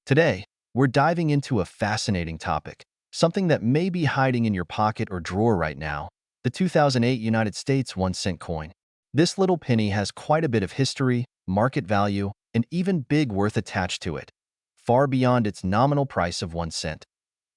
Today, we're diving into a fascinating topic, something that may be hiding in your pocket or drawer right now, the 2008 United States 1-cent coin. This little penny has quite a bit of history, market value, and even big worth attached to it, far beyond its nominal price of 1 cent.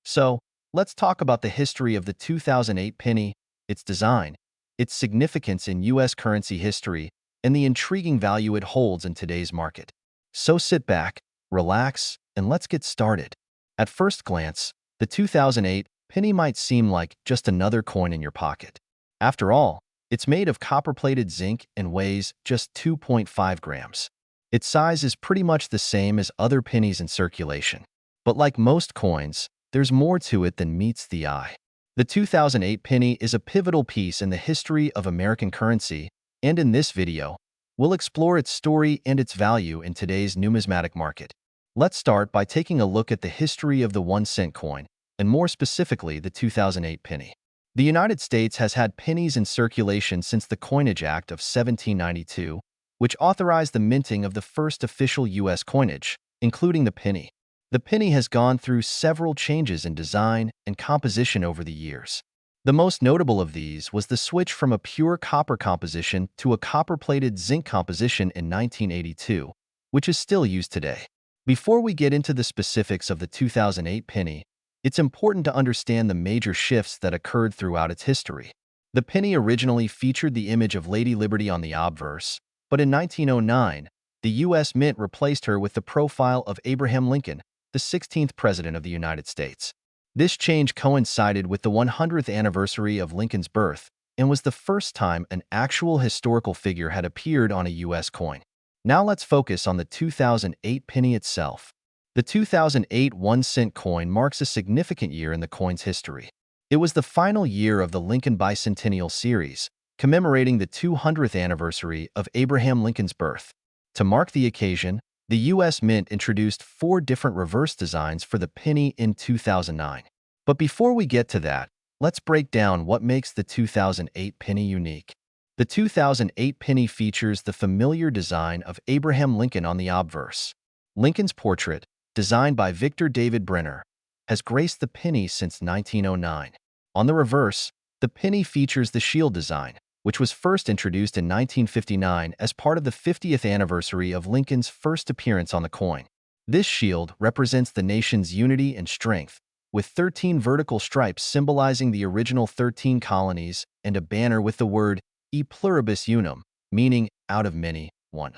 So, let's talk about the history of the 2008 penny, its design, its significance in U.S. currency history, and the intriguing value it holds in today's market. So sit back, relax, and let's get started. At first glance, the 2008 penny might seem like just another coin in your pocket. After all, it's made of copper-plated zinc and weighs just 2.5 grams. Its size is pretty much the same as other pennies in circulation. But like most coins, there's more to it than meets the eye. The 2008 penny is a pivotal piece in the history of American currency, and in this video, we'll explore its story and its value in today's numismatic market. Let's start by taking a look at the history of the 1-cent coin, and more specifically, the 2008 penny. The United States has had pennies in circulation since the Coinage Act of 1792, which authorized the minting of the first official U.S. coinage, including the penny. The penny has gone through several changes in design and composition over the years. The most notable of these was the switch from a pure copper composition to a copper-plated zinc composition in 1982, which is still used today. Before we get into the specifics of the 2008 penny, it's important to understand the major shifts that occurred throughout its history. The penny originally featured the image of Lady Liberty on the obverse, but in 1909, the U.S. Mint replaced her with the profile of Abraham Lincoln, the 16th President of the United States. This change coincided with the 100th anniversary of Lincoln's birth and was the first time an actual historical figure had appeared on a U.S. coin. Now let's focus on the 2008 penny itself. The 2008 1-cent coin marks a significant year in the coin's history. It was the final year of the Lincoln Bicentennial Series, commemorating the 200th anniversary of Abraham Lincoln's birth. To mark the occasion, the U.S. Mint introduced 4 different reverse designs for the penny in 2009. But before we get to that, let's break down what makes the 2008 penny unique. The 2008 penny features the familiar design of Abraham Lincoln on the obverse. Lincoln's portrait, designed by Victor David Brenner, has graced the penny since 1909. On the reverse, the penny features the shield design, which was first introduced in 1959 as part of the 50th anniversary of Lincoln's first appearance on the coin. This shield represents the nation's unity and strength, with 13 vertical stripes symbolizing the original 13 colonies and a banner with the word E pluribus unum, meaning out of many, one.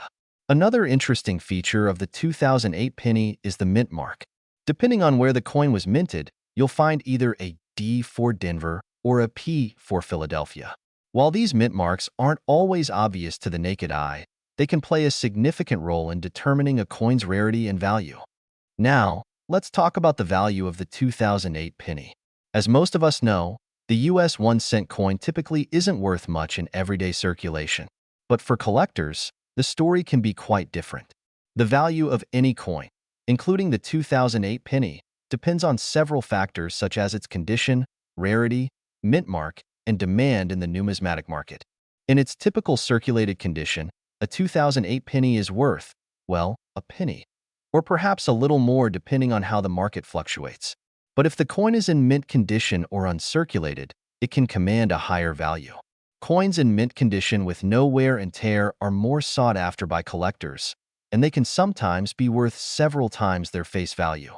Another interesting feature of the 2008 penny is the mint mark. Depending on where the coin was minted, you'll find either a D for Denver or a P for Philadelphia. While these mint marks aren't always obvious to the naked eye, they can play a significant role in determining a coin's rarity and value. Now, let's talk about the value of the 2008 penny. As most of us know, the U.S. 1-cent coin typically isn't worth much in everyday circulation. But for collectors, the story can be quite different. The value of any coin, including the 2008 penny, depends on several factors such as its condition, rarity, mint mark, and demand in the numismatic market. In its typical circulated condition, a 2008 penny is worth, well, a penny, or perhaps a little more depending on how the market fluctuates. But if the coin is in mint condition or uncirculated, it can command a higher value. Coins in mint condition with no wear and tear are more sought after by collectors, and they can sometimes be worth several times their face value.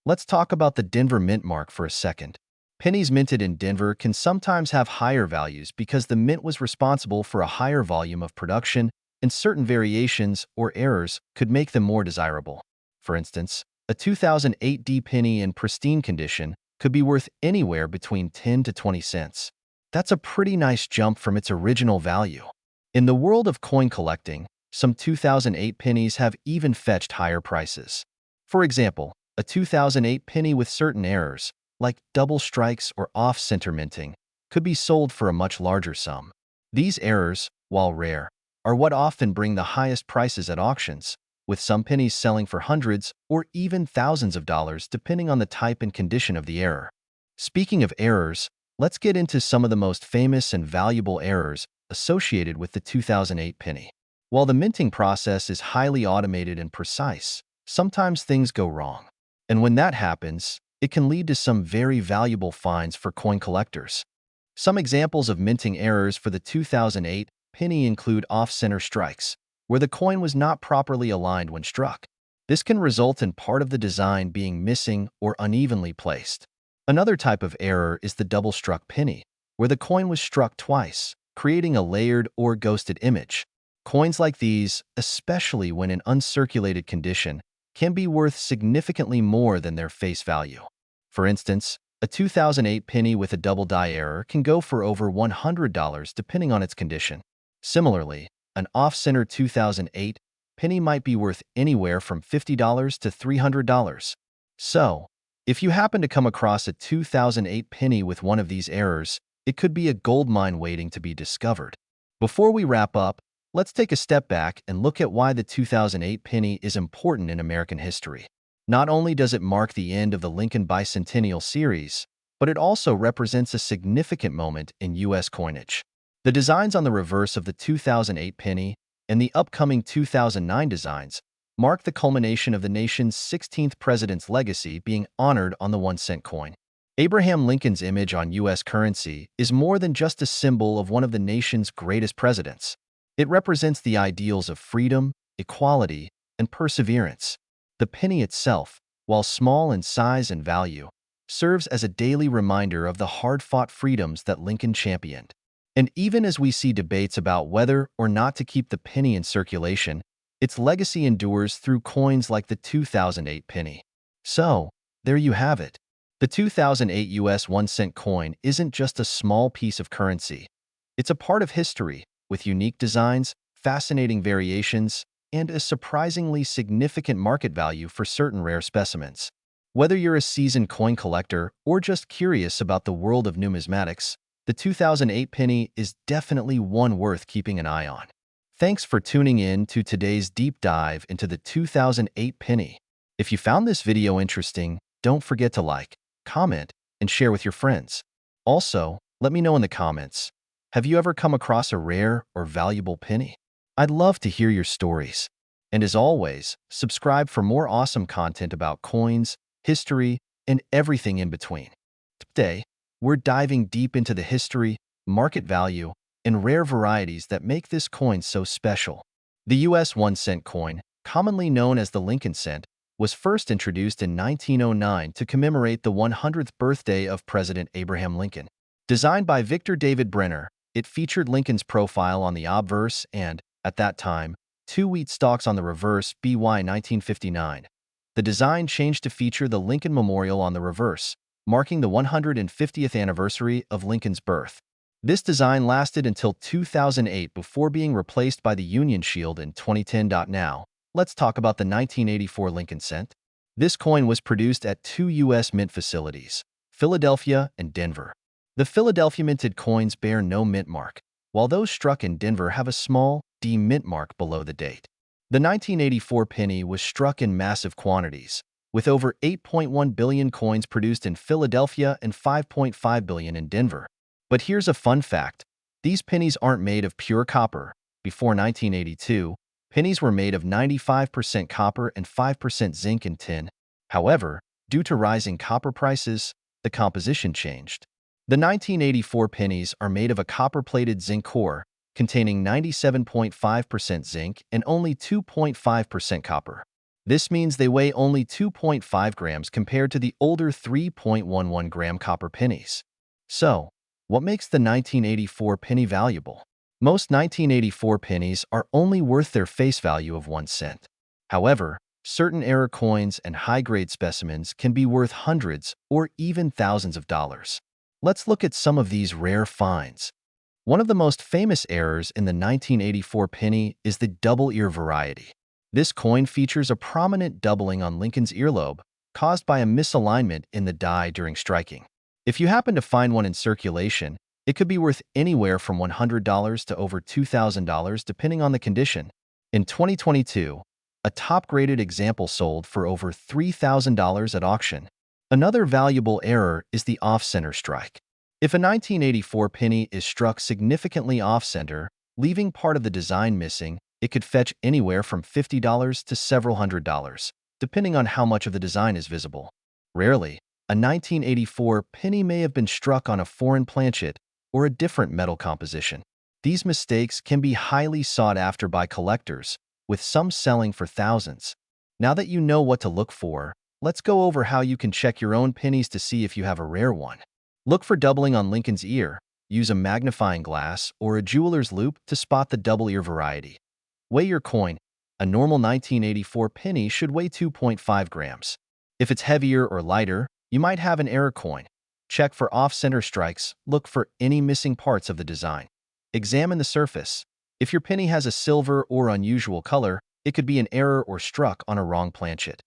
Let's talk about the Denver mint mark for a second. Pennies minted in Denver can sometimes have higher values because the mint was responsible for a higher volume of production, and certain variations or errors could make them more desirable. For instance, a 2008 D penny in pristine condition could be worth anywhere between 10 to 20 cents. That's a pretty nice jump from its original value. In the world of coin collecting, some 2008 pennies have even fetched higher prices. For example, a 2008 penny with certain errors, like double strikes or off-center minting, could be sold for a much larger sum. These errors, while rare, are what often bring the highest prices at auctions, with some pennies selling for hundreds or even thousands of dollars depending on the type and condition of the error. Speaking of errors, let's get into some of the most famous and valuable errors associated with the 2008 penny. While the minting process is highly automated and precise, sometimes things go wrong. And when that happens, it can lead to some very valuable finds for coin collectors. Some examples of minting errors for the 2008 penny include off-center strikes, where the coin was not properly aligned when struck. This can result in part of the design being missing or unevenly placed. Another type of error is the double-struck penny, where the coin was struck twice, creating a layered or ghosted image. Coins like these, especially when in uncirculated condition, can be worth significantly more than their face value. For instance, a 2008 penny with a double die error can go for over $100 depending on its condition. Similarly, an off-center 2008 penny might be worth anywhere from $50 to $300. So, if you happen to come across a 2008 penny with one of these errors, it could be a goldmine waiting to be discovered. Before we wrap up, let's take a step back and look at why the 2008 penny is important in American history. Not only does it mark the end of the Lincoln Bicentennial series, but it also represents a significant moment in U.S. coinage. The designs on the reverse of the 2008 penny and the upcoming 2009 designs mark the culmination of the nation's 16th president's legacy being honored on the 1-cent coin. Abraham Lincoln's image on U.S. currency is more than just a symbol of one of the nation's greatest presidents. It represents the ideals of freedom, equality, and perseverance. The penny itself, while small in size and value, serves as a daily reminder of the hard-fought freedoms that Lincoln championed. And even as we see debates about whether or not to keep the penny in circulation, its legacy endures through coins like the 2008 penny. So, there you have it. The 2008 U.S. 1-cent coin isn't just a small piece of currency. It's a part of history, with unique designs, fascinating variations, and a surprisingly significant market value for certain rare specimens. Whether you're a seasoned coin collector or just curious about the world of numismatics, the 2008 penny is definitely one worth keeping an eye on. Thanks for tuning in to today's deep dive into the 2008 penny. If you found this video interesting, don't forget to like, comment, and share with your friends. Also, let me know in the comments, have you ever come across a rare or valuable penny? I'd love to hear your stories. And as always, subscribe for more awesome content about coins, history, and everything in between. Today, we're diving deep into the history, market value, and rare varieties that make this coin so special. The U.S. 1-cent coin, commonly known as the Lincoln cent, was first introduced in 1909 to commemorate the 100th birthday of President Abraham Lincoln. Designed by Victor David Brenner, it featured Lincoln's profile on the obverse and, at that time, 2 wheat stalks on the reverse BY 1959. The design changed to feature the Lincoln Memorial on the reverse, marking the 150th anniversary of Lincoln's birth. This design lasted until 2008 before being replaced by the Union Shield in 2010. Now, let's talk about the 1984 Lincoln cent. This coin was produced at 2 U.S. mint facilities, Philadelphia and Denver. The Philadelphia minted coins bear no mint mark, while those struck in Denver have a small D mint mark below the date. The 1984 penny was struck in massive quantities, with over 8.1 billion coins produced in Philadelphia and 5.5 billion in Denver. But here's a fun fact. These pennies aren't made of pure copper. Before 1982, pennies were made of 95% copper and 5% zinc and tin. However, due to rising copper prices, the composition changed. The 1984 pennies are made of a copper-plated zinc core, containing 97.5% zinc and only 2.5% copper. This means they weigh only 2.5 grams compared to the older 3.11 gram copper pennies. So, what makes the 1984 penny valuable? Most 1984 pennies are only worth their face value of 1 cent. However, certain error coins and high-grade specimens can be worth hundreds or even thousands of dollars. Let's look at some of these rare finds. One of the most famous errors in the 1984 penny is the double ear variety. This coin features a prominent doubling on Lincoln's earlobe, caused by a misalignment in the die during striking. If you happen to find one in circulation, it could be worth anywhere from $100 to over $2,000 depending on the condition. In 2022, a top-graded example sold for over $3,000 at auction. Another valuable error is the off-center strike. If a 1984 penny is struck significantly off-center, leaving part of the design missing, it could fetch anywhere from $50 to several $100s, depending on how much of the design is visible. Rarely, a 1984 penny may have been struck on a foreign planchet or a different metal composition. These mistakes can be highly sought after by collectors, with some selling for thousands. Now that you know what to look for, let's go over how you can check your own pennies to see if you have a rare one. Look for doubling on Lincoln's ear. Use a magnifying glass or a jeweler's loupe to spot the double ear variety. Weigh your coin. A normal 1984 penny should weigh 2.5 grams. If it's heavier or lighter, you might have an error coin. Check for off-center strikes. Look for any missing parts of the design. Examine the surface. If your penny has a silver or unusual color, it could be an error or struck on a wrong planchet.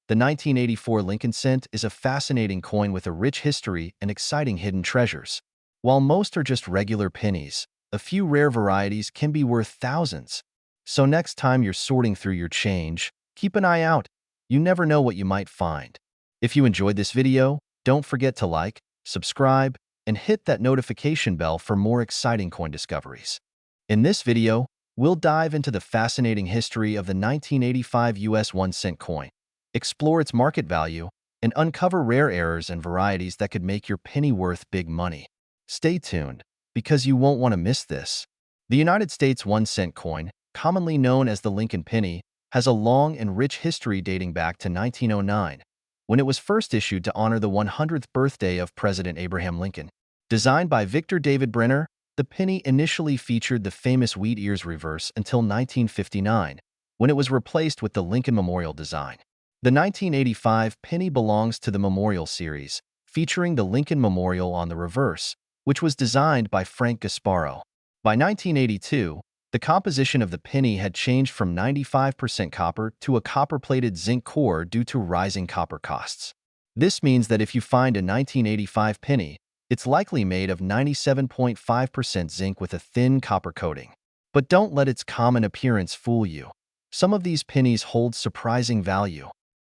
The 1984 Lincoln cent is a fascinating coin with a rich history and exciting hidden treasures. While most are just regular pennies, a few rare varieties can be worth thousands. So next time you're sorting through your change, keep an eye out. You never know what you might find. If you enjoyed this video, don't forget to like, subscribe, and hit that notification bell for more exciting coin discoveries. In this video, we'll dive into the fascinating history of the 1985 US 1-cent coin, explore its market value, and uncover rare errors and varieties that could make your penny worth big money. Stay tuned, because you won't want to miss this. The United States 1-cent coin, commonly known as the Lincoln penny, has a long and rich history dating back to 1909, when it was first issued to honor the 100th birthday of President Abraham Lincoln. Designed by Victor David Brenner, the penny initially featured the famous wheat ears reverse until 1959, when it was replaced with the Lincoln Memorial design. The 1985 penny belongs to the Memorial series, featuring the Lincoln Memorial on the reverse, which was designed by Frank Gasparo. By 1982, the composition of the penny had changed from 95% copper to a copper-plated zinc core due to rising copper costs. This means that if you find a 1985 penny, it's likely made of 97.5% zinc with a thin copper coating. But don't let its common appearance fool you. Some of these pennies hold surprising value.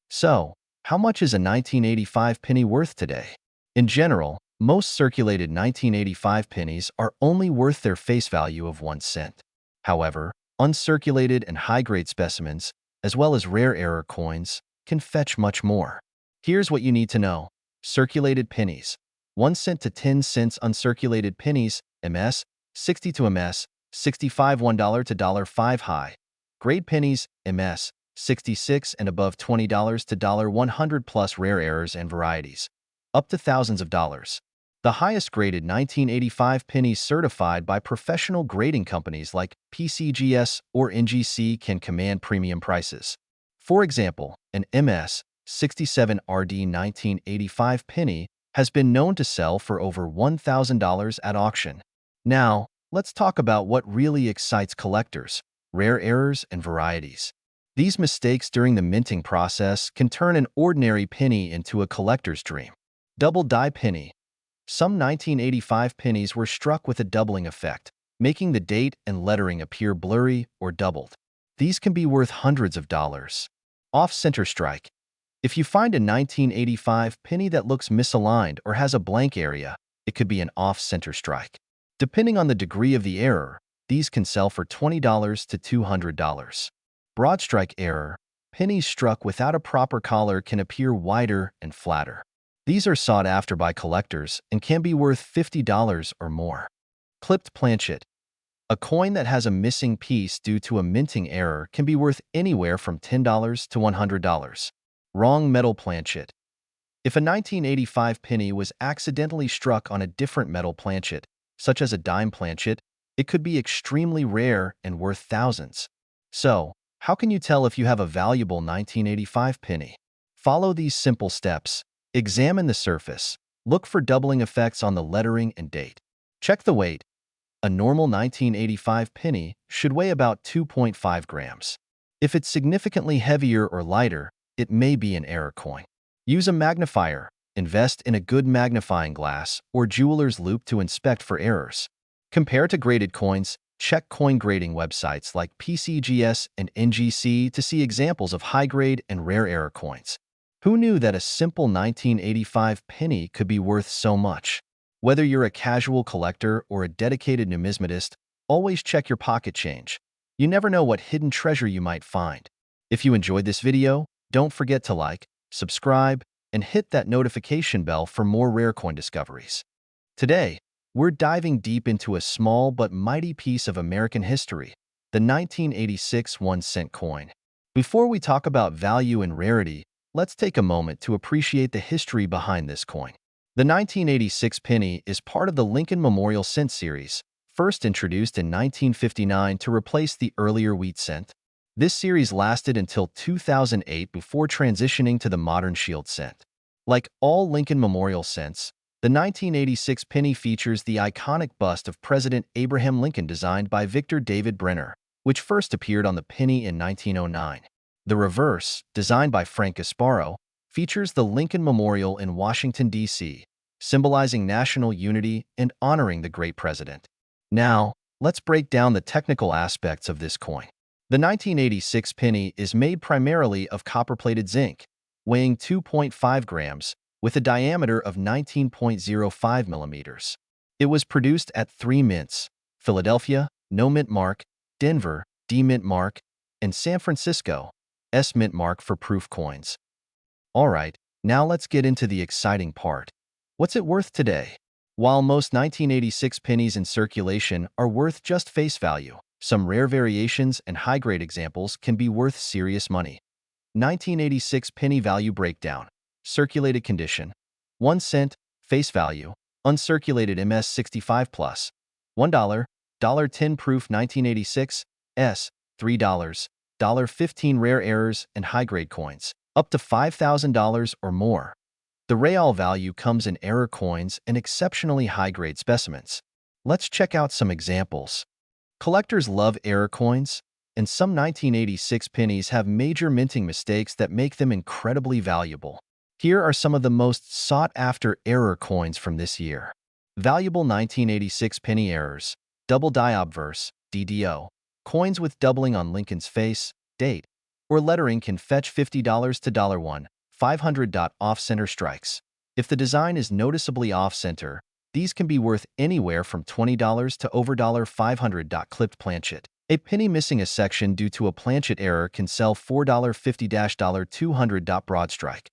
So, how much is a 1985 penny worth today? In general, most circulated 1985 pennies are only worth their face value of 1 cent. However, uncirculated and high-grade specimens, as well as rare error coins, can fetch much more. Here's what you need to know. Circulated pennies. 1 cent to 10 cents uncirculated pennies, MS, 60 to MS, 65 $1 to $5 high. Grade pennies, MS, 66 and above $20 to $100 plus rare errors and varieties, up to thousands of dollars. The highest graded 1985 pennies certified by professional grading companies like PCGS or NGC can command premium prices. For example, an MS 67 RD 1985 penny has been known to sell for over $1,000 at auction. Now, let's talk about what really excites collectors: rare errors and varieties. These mistakes during the minting process can turn an ordinary penny into a collector's dream. Double die penny. Some 1985 pennies were struck with a doubling effect, making the date and lettering appear blurry or doubled. These can be worth hundreds of dollars. Off-center strike. If you find a 1985 penny that looks misaligned or has a blank area, it could be an off-center strike. Depending on the degree of the error, these can sell for $20 to $200. Broad strike error. Pennies struck without a proper collar can appear wider and flatter. These are sought after by collectors and can be worth $50 or more. Clipped planchet. A coin that has a missing piece due to a minting error can be worth anywhere from $10 to $100. Wrong metal planchet. If a 1985 penny was accidentally struck on a different metal planchet, such as a dime planchet, it could be extremely rare and worth thousands. So, how can you tell if you have a valuable 1985 penny? Follow these simple steps. Examine the surface. Look for doubling effects on the lettering and date. Check the weight. A normal 1985 penny should weigh about 2.5 grams. If it's significantly heavier or lighter, it may be an error coin. Use a magnifier. Invest in a good magnifying glass or jeweler's loupe to inspect for errors. Compare to graded coins. Check coin grading websites like PCGS and NGC to see examples of high-grade and rare error coins. Who knew that a simple 1985 penny could be worth so much? Whether you're a casual collector or a dedicated numismatist, always check your pocket change. You never know what hidden treasure you might find. If you enjoyed this video, Don't forget to like, subscribe, and hit that notification bell for more rare coin discoveries. Today, we're diving deep into a small but mighty piece of American history, the 1986 1-cent coin. Before we talk about value and rarity, let's take a moment to appreciate the history behind this coin. The 1986 penny is part of the Lincoln Memorial Cent series, first introduced in 1959 to replace the earlier wheat cent. This series lasted until 2008 before transitioning to the modern shield cent. Like all Lincoln Memorial cents, the 1986 penny features the iconic bust of President Abraham Lincoln designed by Victor David Brenner, which first appeared on the penny in 1909. The reverse, designed by Frank Gasparo, features the Lincoln Memorial in Washington, D.C., symbolizing national unity and honoring the great president. Now, let's break down the technical aspects of this coin. The 1986 penny is made primarily of copper-plated zinc, weighing 2.5 grams, with a diameter of 19.05 millimeters. It was produced at 3 mints: Philadelphia, No Mint Mark; Denver, D Mint Mark; and San Francisco, S Mint Mark for proof coins. Alright, now let's get into the exciting part. What's it worth today? While most 1986 pennies in circulation are worth just face value, some rare variations and high-grade examples can be worth serious money. 1986 penny value breakdown. Circulated condition: 1 cent, face value, uncirculated MS65 plus, $1, $10 proof 1986, S, $3, $15 rare errors and high-grade coins, up to $5,000 or more. The real value comes in error coins and exceptionally high-grade specimens. Let's check out some examples. Collectors love error coins, and some 1986 pennies have major minting mistakes that make them incredibly valuable. Here are some of the most sought-after error coins from this year. Valuable 1986 penny errors: double die obverse, DDO. Coins with doubling on Lincoln's face, date, or lettering can fetch $50 to $1, 500. Off-center strikes. If the design is noticeably off-center, these can be worth anywhere from $20 to over $500. Clipped planchet. A penny missing a section due to a planchet error can sell $4.50 to $200. Broad strike.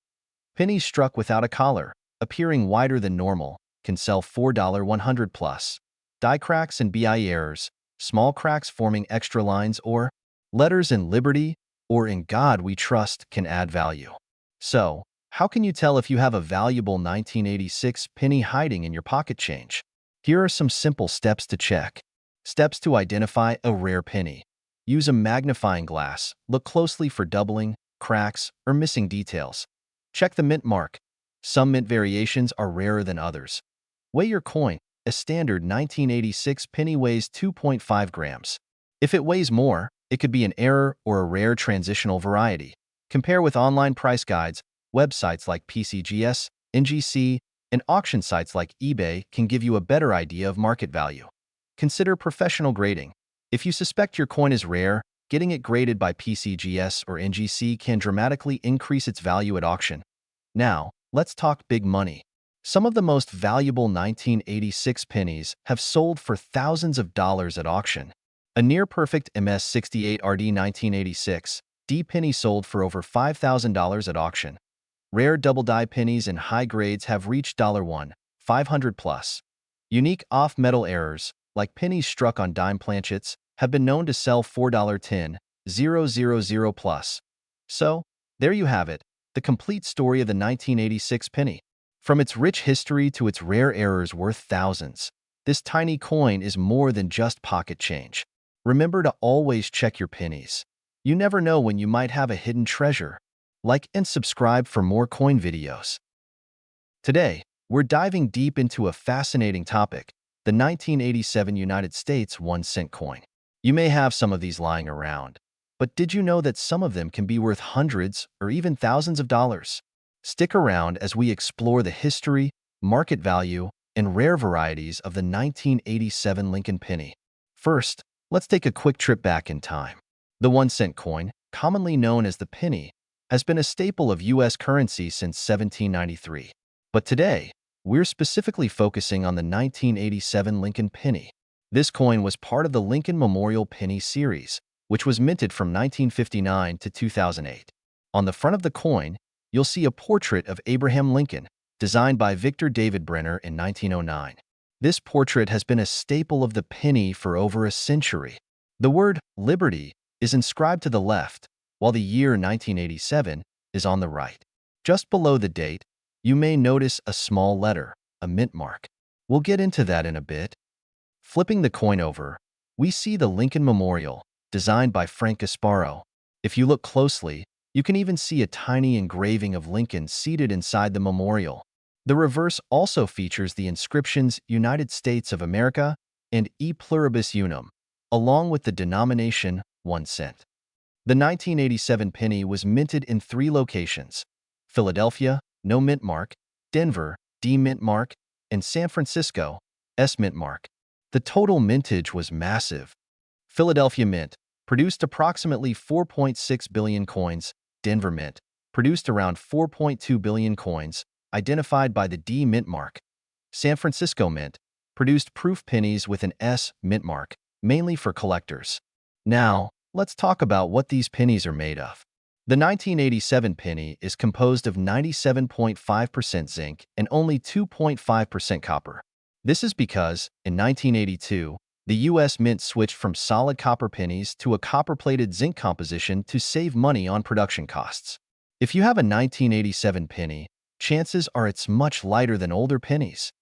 Pennies struck without a collar, appearing wider than normal, can sell $4 100 plus. Die cracks and BI errors, small cracks forming extra lines or letters in Liberty or In God We Trust, can add value. So, how can you tell if you have a valuable 1986 penny hiding in your pocket change? Here are some simple steps to check. Steps to identify a rare penny. Use a magnifying glass. Look closely for doubling, cracks, or missing details. Check the mint mark. Some mint variations are rarer than others. Weigh your coin. A standard 1986 penny weighs 2.5 grams. If it weighs more, it could be an error or a rare transitional variety. Compare with online price guides. Websites like PCGS, NGC, and auction sites like eBay can give you a better idea of market value. Consider professional grading. If you suspect your coin is rare, getting it graded by PCGS or NGC can dramatically increase its value at auction. Now, let's talk big money. Some of the most valuable 1986 pennies have sold for thousands of dollars at auction. A near-perfect MS68 RD 1986 D penny sold for over $5,000 at auction. Rare double-die pennies in high grades have reached $1, 500 plus. Unique off-metal errors, like pennies struck on dime planchets, have been known to sell $4.10, 000 plus. So, there you have it, the complete story of the 1986 penny. From its rich history to its rare errors worth thousands, this tiny coin is more than just pocket change. Remember to always check your pennies. You never know when you might have a hidden treasure. Like and subscribe for more coin videos. Today, we're diving deep into a fascinating topic: the 1987 United States 1-cent coin. You may have some of these lying around, but did you know that some of them can be worth hundreds or even thousands of dollars? Stick around as we explore the history, market value, and rare varieties of the 1987 Lincoln penny. First, let's take a quick trip back in time. The 1-cent coin, commonly known as the penny, has been a staple of U.S. currency since 1793. But today, we're specifically focusing on the 1987 Lincoln penny. This coin was part of the Lincoln Memorial Penny series, which was minted from 1959 to 2008. On the front of the coin, you'll see a portrait of Abraham Lincoln, designed by Victor David Brenner in 1909. This portrait has been a staple of the penny for over a century. The word liberty is inscribed to the left, while the year 1987 is on the right. Just below the date, you may notice a small letter, a mint mark. We'll get into that in a bit. Flipping the coin over, we see the Lincoln Memorial, designed by Frank Gasparo. If you look closely, you can even see a tiny engraving of Lincoln seated inside the memorial. The reverse also features the inscriptions United States of America and E Pluribus Unum, along with the denomination 1 cent. The 1987 penny was minted in 3 locations: Philadelphia, no mint mark; Denver, D mint mark; and San Francisco, S mint mark. The total mintage was massive. Philadelphia Mint produced approximately 4.6 billion coins. Denver Mint produced around 4.2 billion coins, identified by the D mint mark. San Francisco Mint produced proof pennies with an S mint mark, mainly for collectors. Now, let's talk about what these pennies are made of. The 1987 penny is composed of 97.5% zinc and only 2.5% copper. This is because, in 1982, the U.S. Mint switched from solid copper pennies to a copper-plated zinc composition to save money on production costs. If you have a 1987 penny, chances are it's much lighter than older pennies.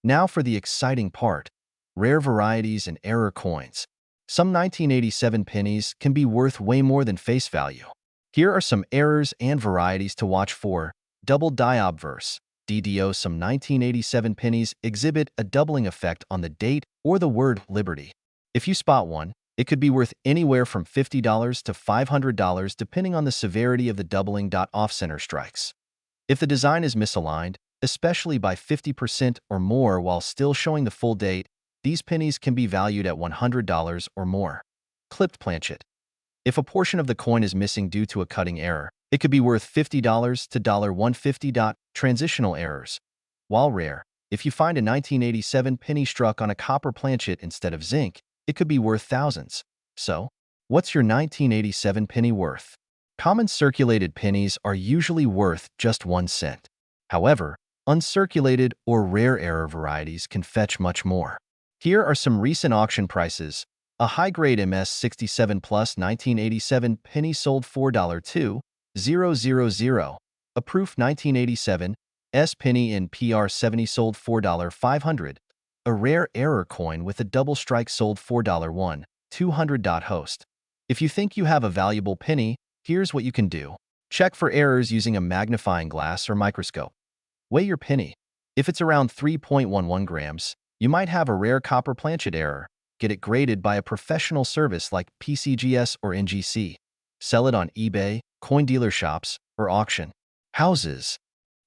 Now for the exciting part: rare varieties and error coins. Some 1987 pennies can be worth way more than face value. Here are some errors and varieties to watch for. Double die obverse. DDO. Some 1987 pennies exhibit a doubling effect on the date or the word liberty. If you spot one, it could be worth anywhere from $50 to $500 depending on the severity of the doubling. Off-center strikes. If the design is misaligned, especially by 50% or more while still showing the full date, these pennies can be valued at $100 or more. Clipped planchet. If a portion of the coin is missing due to a cutting error, it could be worth $50 to $150. Transitional errors. While rare, if you find a 1987 penny struck on a copper planchet instead of zinc, it could be worth thousands. So, what's your 1987 penny worth? Common circulated pennies are usually worth just 1 cent. However, uncirculated or rare error varieties can fetch much more. Here are some recent auction prices. A high-grade MS67 Plus 1987 penny sold $4.2000. A proof 1987 S penny in PR70 sold $4.500. A rare error coin with a double strike sold $4.200. Host. If you think you have a valuable penny, here's what you can do. Check for errors using a magnifying glass or microscope. Weigh your penny. If it's around 3.11 grams, you might have a rare copper planchet error. Get it graded by a professional service like PCGS or NGC. Sell it on eBay, coin dealer shops, or auction houses.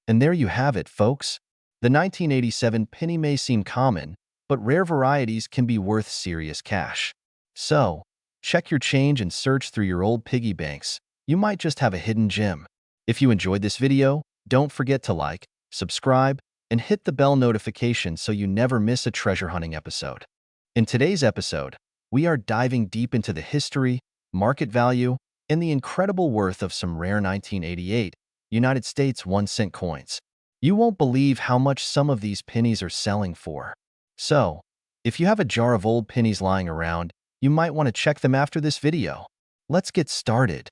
And there you have it, folks. The 1987 penny may seem common, but rare varieties can be worth serious cash. So, check your change and search through your old piggy banks. You might just have a hidden gem. If you enjoyed this video, don't forget to like, subscribe, and hit the bell notification so you never miss a treasure hunting episode. In today's episode, we are diving deep into the history, market value, and the incredible worth of some rare 1988 United States 1 cent coins. You won't believe how much some of these pennies are selling for. So, if you have a jar of old pennies lying around, you might want to check them after this video. Let's get started.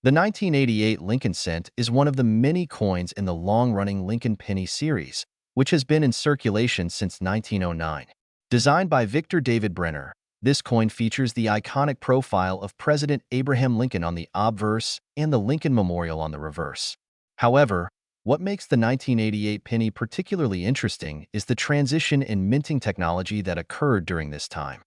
The 1988 Lincoln cent is one of the many coins in the long-running Lincoln penny series, which has been in circulation since 1909. Designed by Victor David Brenner, this coin features the iconic profile of President Abraham Lincoln on the obverse and the Lincoln Memorial on the reverse. However, what makes the 1988 penny particularly interesting is the transition in minting technology that occurred during this time.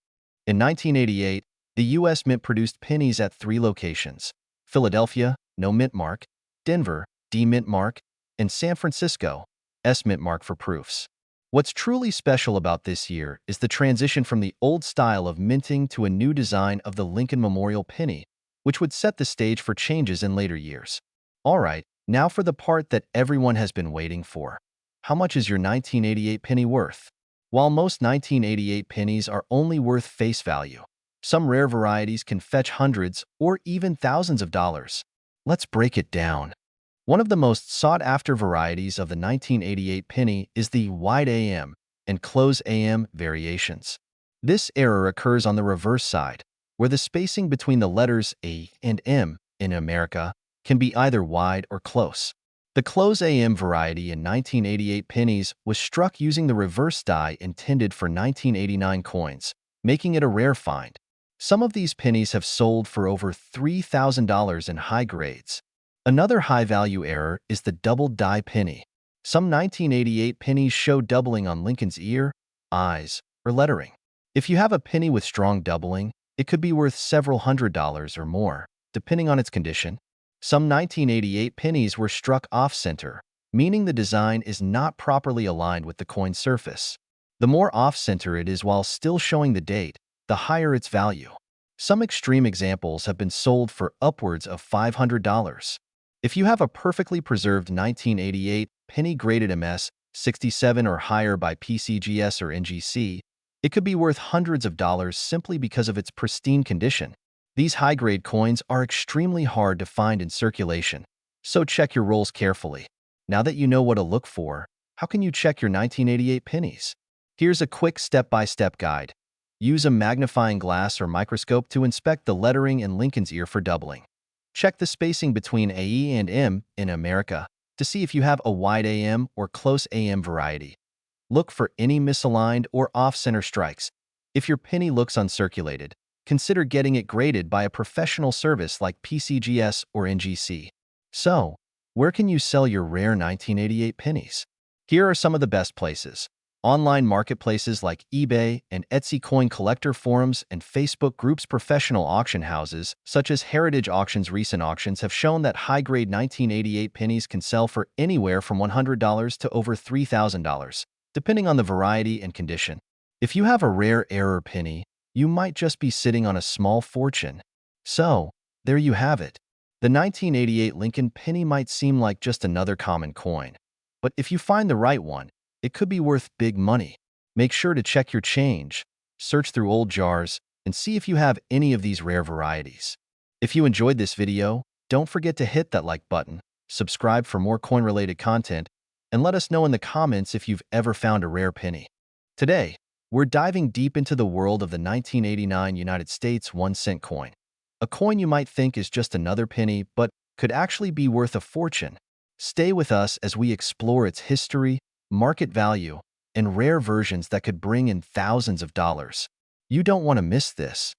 In 1988, the U.S. Mint produced pennies at 3 locations: Philadelphia, no mint mark; Denver, D mint mark; and San Francisco, S mint mark for proofs. What's truly special about this year is the transition from the old style of minting to a new design of the Lincoln Memorial penny, which would set the stage for changes in later years. Alright, now for the part that everyone has been waiting for. How much is your 1988 penny worth? While most 1988 pennies are only worth face value, some rare varieties can fetch hundreds or even thousands of dollars. Let's break it down. One of the most sought-after varieties of the 1988 penny is the wide AM and close AM variations. This error occurs on the reverse side, where the spacing between the letters A and M in America can be either wide or close. The close AM variety in 1988 pennies was struck using the reverse die intended for 1989 coins, making it a rare find. Some of these pennies have sold for over $3,000 in high grades. Another high-value error is the double die penny. Some 1988 pennies show doubling on Lincoln's ear, eyes, or lettering. If you have a penny with strong doubling, it could be worth several $100s or more, depending on its condition. Some 1988 pennies were struck off-center, meaning the design is not properly aligned with the coin surface. The more off-center it is while still showing the date, the higher its value. Some extreme examples have been sold for upwards of $500. If you have a perfectly preserved 1988 penny graded MS 67 or higher by PCGS or NGC, it could be worth hundreds of dollars simply because of its pristine condition. These high-grade coins are extremely hard to find in circulation, so check your rolls carefully. Now that you know what to look for, how can you check your 1988 pennies? Here's a quick step-by-step guide. Use a magnifying glass or microscope to inspect the lettering and Lincoln's ear for doubling. Check the spacing between AE and M in America to see if you have a wide AM or close AM variety. Look for any misaligned or off-center strikes. If your penny looks uncirculated, consider getting it graded by a professional service like PCGS or NGC. So, where can you sell your rare 1988 pennies? Here are some of the best places. Online marketplaces like eBay and Etsy, coin collector forums, and Facebook groups. Professional auction houses such as Heritage Auctions. Recent auctions have shown that high-grade 1988 pennies can sell for anywhere from $100 to over $3,000, depending on the variety and condition. If you have a rare error penny, you might just be sitting on a small fortune. So, there you have it. The 1988 Lincoln penny might seem like just another common coin, but if you find the right one, it could be worth big money. Make sure to check your change, search through old jars, and see if you have any of these rare varieties. If you enjoyed this video, don't forget to hit that like button, subscribe for more coin-related content, and let us know in the comments if you've ever found a rare penny. Today, we're diving deep into the world of the 1989 United States 1-cent coin. A coin you might think is just another penny, but could actually be worth a fortune. Stay with us as we explore its history, market value, and rare versions that could bring in thousands of dollars. You don't want to miss this.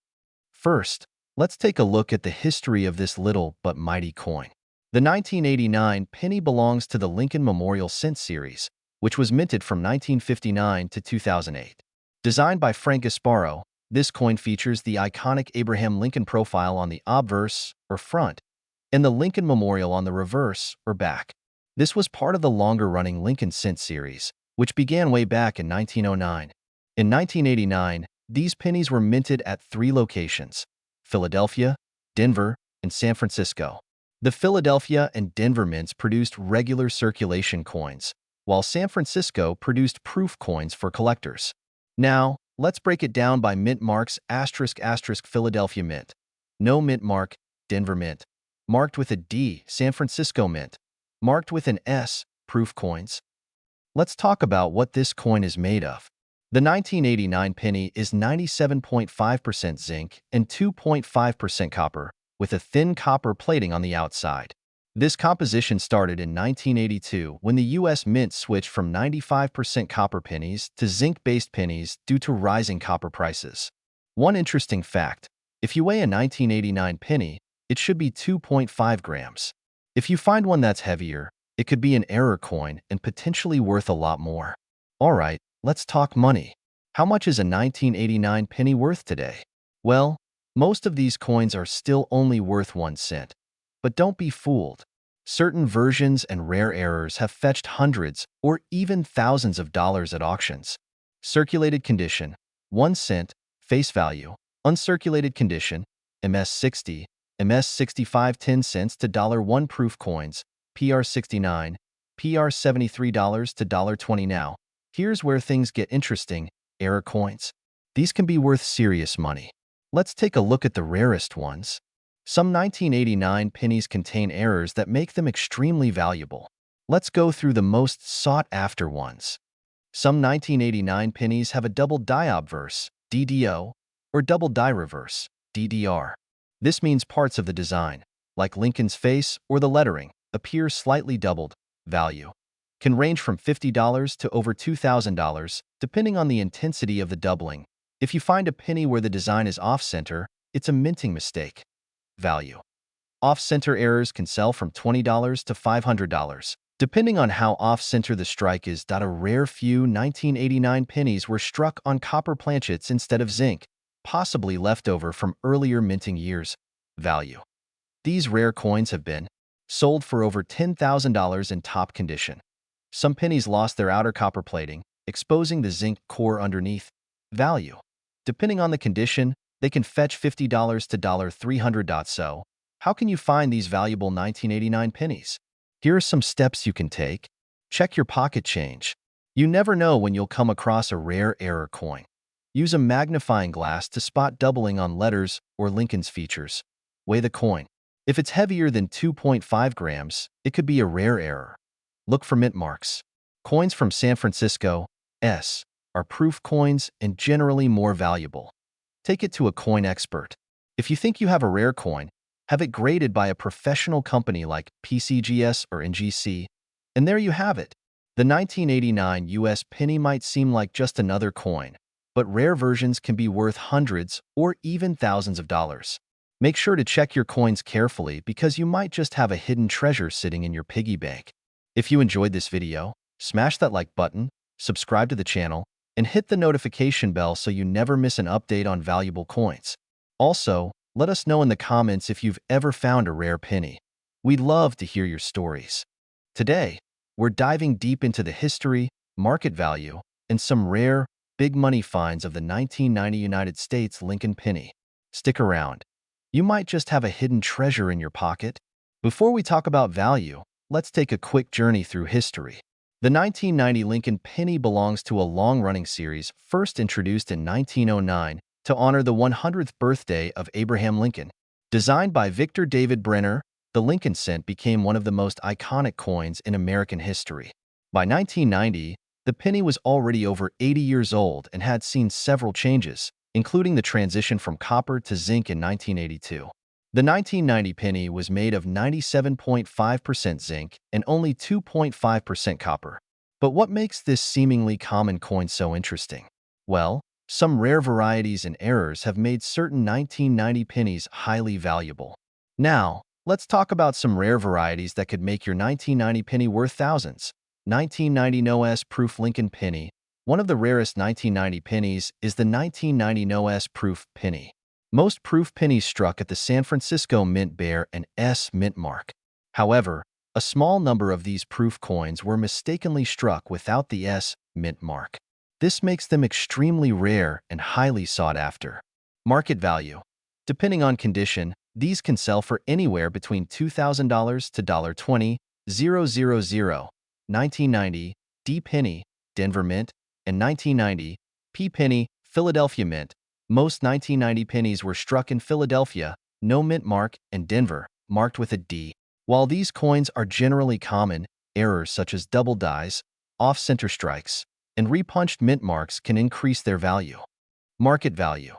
First, let's take a look at the history of this little but mighty coin. The 1989 penny belongs to the Lincoln Memorial Cent series, which was minted from 1959 to 2008. Designed by Frank Gasparo, this coin features the iconic Abraham Lincoln profile on the obverse, or front, and the Lincoln Memorial on the reverse, or back. This was part of the longer-running Lincoln Cent series, which began way back in 1909. In 1989, these pennies were minted at 3 locations: Philadelphia, Denver, and San Francisco. The Philadelphia and Denver mints produced regular circulation coins, while San Francisco produced proof coins for collectors. Now, let's break it down by mint marks. *** Philadelphia Mint. No mint mark. Denver Mint. Marked with a D. San Francisco Mint. Marked with an S. Proof coins. Let's talk about what this coin is made of. The 1989 penny is 97.5% zinc and 2.5% copper, with a thin copper plating on the outside. This composition started in 1982 when the U.S. Mint switched from 95% copper pennies to zinc-based pennies due to rising copper prices. One interesting fact: if you weigh a 1989 penny, it should be 2.5 grams. If you find one that's heavier, it could be an error coin and potentially worth a lot more. Alright, let's talk money. How much is a 1989 penny worth today? Well, most of these coins are still only worth 1 cent. But don't be fooled. Certain versions and rare errors have fetched hundreds or even thousands of dollars at auctions. Circulated condition, 1 cent, face value. Uncirculated condition, MS60, MS65 10 cents to $1 proof coins, PR69, PR73 to $20. Now, here's where things get interesting: error coins. These can be worth serious money. Let's take a look at the rarest ones. Some 1989 pennies contain errors that make them extremely valuable. Let's go through the most sought-after ones. Some 1989 pennies have a double die obverse, DDO, or double die reverse, DDR. This means parts of the design, like Lincoln's face or the lettering, appear slightly doubled. Value can range from $50 to over $2,000, depending on the intensity of the doubling. If you find a penny where the design is off-center, it's a minting mistake. Value. Off-center errors can sell from $20 to $500, depending on how off-center the strike is. A rare few 1989 pennies were struck on copper planchets instead of zinc, possibly leftover from earlier minting years. Value. These rare coins have been sold for over $10,000 in top condition. Some pennies lost their outer copper plating, exposing the zinc core underneath. Value. Depending on the condition, they can fetch $50 to $300. So, how can you find these valuable 1989 pennies? Here are some steps you can take. Check your pocket change. You never know when you'll come across a rare error coin. Use a magnifying glass to spot doubling on letters or Lincoln's features. Weigh the coin. If it's heavier than 2.5 grams, it could be a rare error. Look for mint marks. Coins from San Francisco, S, are proof coins and generally more valuable. Take it to a coin expert. If you think you have a rare coin, have it graded by a professional company like PCGS or NGC. And there you have it. The 1989 US penny might seem like just another coin, but rare versions can be worth hundreds or even thousands of dollars. Make sure to check your coins carefully because you might just have a hidden treasure sitting in your piggy bank. If you enjoyed this video, smash that like button, subscribe to the channel, and hit the notification bell so you never miss an update on valuable coins. Also, let us know in the comments if you've ever found a rare penny. We'd love to hear your stories. Today, we're diving deep into the history, market value, and some rare, big money finds of the 1990 United States Lincoln penny. Stick around. You might just have a hidden treasure in your pocket. Before we talk about value, let's take a quick journey through history. The 1990 Lincoln penny belongs to a long-running series first introduced in 1909 to honor the 100th birthday of Abraham Lincoln. Designed by Victor David Brenner, the Lincoln cent became one of the most iconic coins in American history. By 1990, the penny was already over 80 years old and had seen several changes, including the transition from copper to zinc in 1982. The 1990 penny was made of 97.5% zinc and only 2.5% copper. But what makes this seemingly common coin so interesting? Well, some rare varieties and errors have made certain 1990 pennies highly valuable. Now, let's talk about some rare varieties that could make your 1990 penny worth thousands. 1990 No-S Proof Lincoln Penny. One of the rarest 1990 pennies is the 1990 No-S Proof Penny. Most proof pennies struck at the San Francisco Mint bear an S mint mark. However, a small number of these proof coins were mistakenly struck without the S mint mark. This makes them extremely rare and highly sought after. Market value. Depending on condition, these can sell for anywhere between $2,000 to $20,000. 1990 D penny, Denver Mint, and 1990 P penny, Philadelphia Mint. Most 1990 pennies were struck in Philadelphia, no mint mark, and Denver, marked with a D. While these coins are generally common, errors such as double dies, off-center strikes, and repunched mint marks can increase their value. Market value.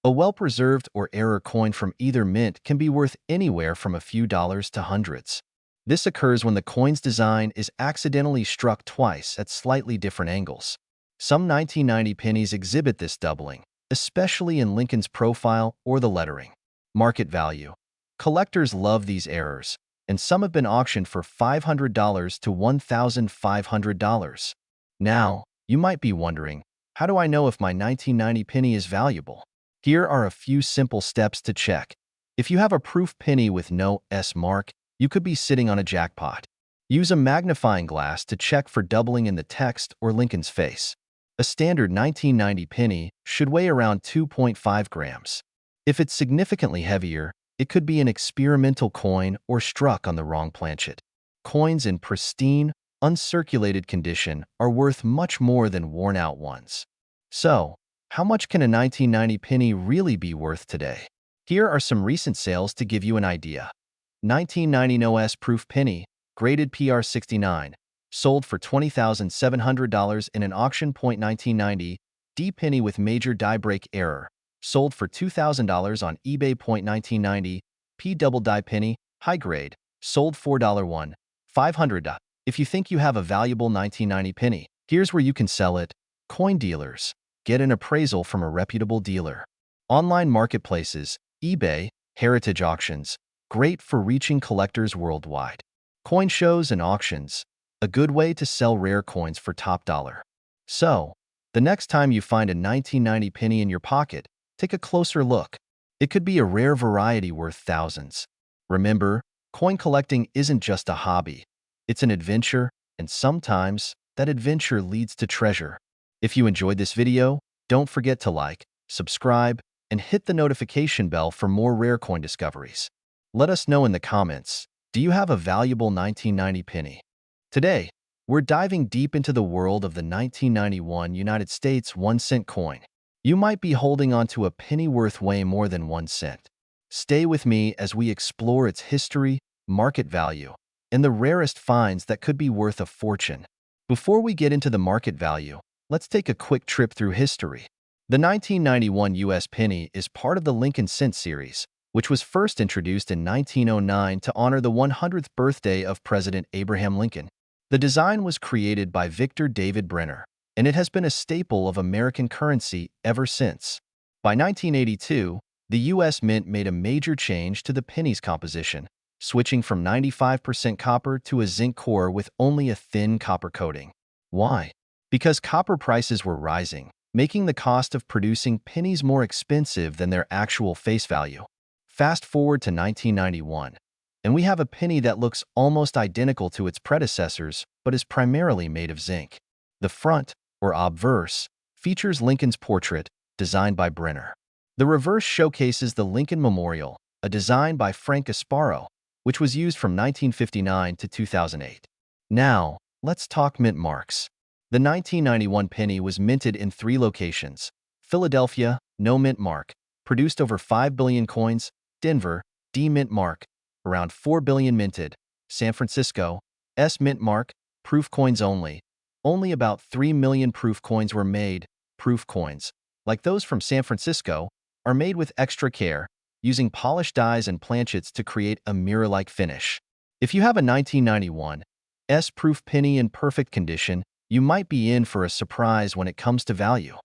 A well-preserved or error coin from either mint can be worth anywhere from a few dollars to hundreds. This occurs when the coin's design is accidentally struck twice at slightly different angles. Some 1990 pennies exhibit this doubling, especially in Lincoln's profile or the lettering. Market value. Collectors love these errors, and some have been auctioned for $500 to $1,500. Now, you might be wondering, how do I know if my 1990 penny is valuable? Here are a few simple steps to check. If you have a proof penny with no S mark, you could be sitting on a jackpot. Use a magnifying glass to check for doubling in the text or Lincoln's face. A standard 1990 penny should weigh around 2.5 grams. If it's significantly heavier, it could be an experimental coin or struck on the wrong planchet. Coins in pristine, uncirculated condition are worth much more than worn-out ones. So, how much can a 1990 penny really be worth today? Here are some recent sales to give you an idea. 1990 OS Proof Penny, graded PR69, sold for $20,700 in an auction. 1990 D Penny with major die break error, sold for $2,000 on eBay. 1990 P Double Die Penny, high grade, sold $4 500. If you think you have a valuable 1990 penny, here's where you can sell it. Coin dealers. Get an appraisal from a reputable dealer. Online marketplaces, eBay, heritage auctions, great for reaching collectors worldwide. Coin shows and auctions, a good way to sell rare coins for top dollar. So, the next time you find a 1990 penny in your pocket, take a closer look. It could be a rare variety worth thousands. Remember, coin collecting isn't just a hobby. It's an adventure, and sometimes that adventure leads to treasure. If you enjoyed this video, don't forget to like, subscribe, and hit the notification bell for more rare coin discoveries. Let us know in the comments, do you have a valuable 1990 penny? Today, we're diving deep into the world of the 1991 United States 1-cent coin. You might be holding onto a penny worth way more than 1 cent. Stay with me as we explore its history, market value, and the rarest finds that could be worth a fortune. Before we get into the market value, let's take a quick trip through history. The 1991 U.S. penny is part of the Lincoln Cent series, which was first introduced in 1909 to honor the 100th birthday of President Abraham Lincoln. The design was created by Victor David Brenner, and it has been a staple of American currency ever since. By 1982, the U.S. Mint made a major change to the penny's composition, switching from 95% copper to a zinc core with only a thin copper coating. Why? Because copper prices were rising, making the cost of producing pennies more expensive than their actual face value. Fast forward to 1991, and we have a penny that looks almost identical to its predecessors, but is primarily made of zinc. The front, or obverse, features Lincoln's portrait, designed by Brenner. The reverse showcases the Lincoln Memorial, a design by Frank Gasparo, which was used from 1959 to 2008. Now, let's talk mint marks. The 1991 penny was minted in 3 locations: Philadelphia, no mint mark, produced over 5 billion coins; Denver, D mint mark, around 4 billion minted; San Francisco, S mint mark, proof coins only. Only about 3 million proof coins were made. Proof coins, like those from San Francisco, are made with extra care, using polished dies and planchets to create a mirror-like finish. If you have a 1991 S proof penny in perfect condition, you might be in for a surprise when it comes to value.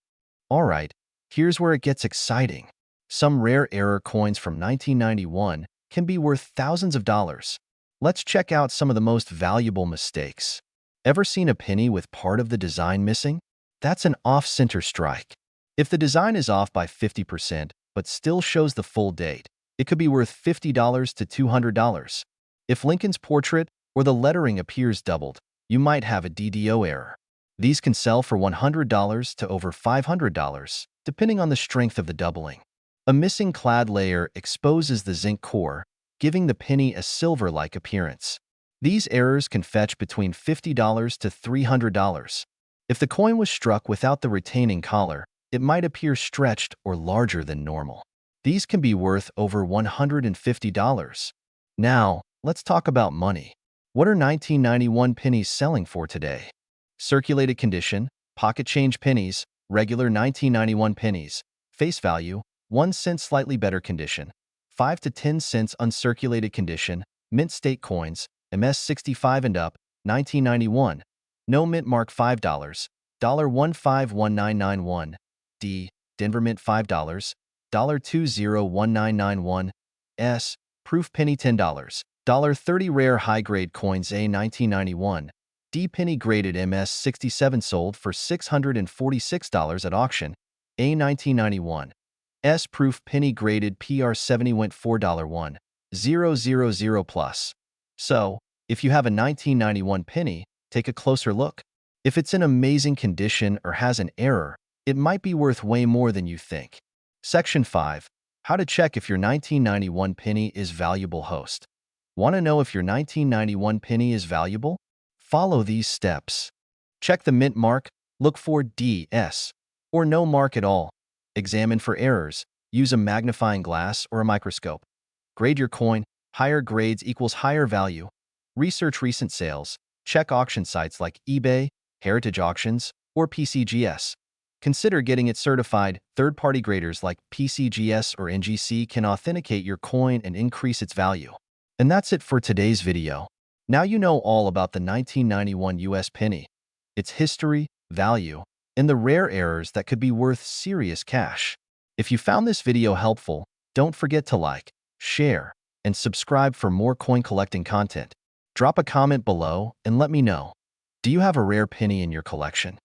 Alright, here's where it gets exciting. Some rare error coins from 1991 can be worth thousands of dollars. Let's check out some of the most valuable mistakes. Ever seen a penny with part of the design missing? That's an off-center strike. If the design is off by 50% but still shows the full date, it could be worth $50 to $200. If Lincoln's portrait or the lettering appears doubled, you might have a DDO error. These can sell for $100 to over $500, depending on the strength of the doubling. A missing clad layer exposes the zinc core, giving the penny a silver-like appearance. These errors can fetch between $50 to $300. If the coin was struck without the retaining collar, it might appear stretched or larger than normal. These can be worth over $150. Now, let's talk about money. What are 1991 pennies selling for today? Circulated condition, pocket change pennies, regular 1991 pennies, face value, 1 cent slightly better condition, 5 to 10 cents uncirculated condition, mint state coins, MS65 and up, 1991, no mint mark $5, $1519991, D, Denver mint $5, $201991, S, proof penny $10, $30 rare high-grade coins A 1991, D penny graded MS67 sold for $646 at auction, A 1991, S proof penny graded PR70 went $4.100 plus. So, if you have a 1991 penny, take a closer look. If it's in amazing condition or has an error, it might be worth way more than you think. Section 5. How to check if your 1991 penny is valuable. Host. Want to know if your 1991 penny is valuable? Follow these steps. Check the mint mark, look for DS, or no mark at all. Examine for errors, Use a magnifying glass or a microscope. Grade your coin. Higher grades equals higher value. Research recent sales. Check auction sites like eBay, Heritage Auctions, or PCGS. Consider getting it certified. Third-party graders like PCGS or NGC can authenticate your coin and increase its value. And that's it for today's video. Now you know all about the 1991 US penny, its history, value, and the rare errors that could be worth serious cash. If you found this video helpful, don't forget to like, share, and subscribe for more coin collecting content. Drop a comment below and let me know. Do you have a rare penny in your collection?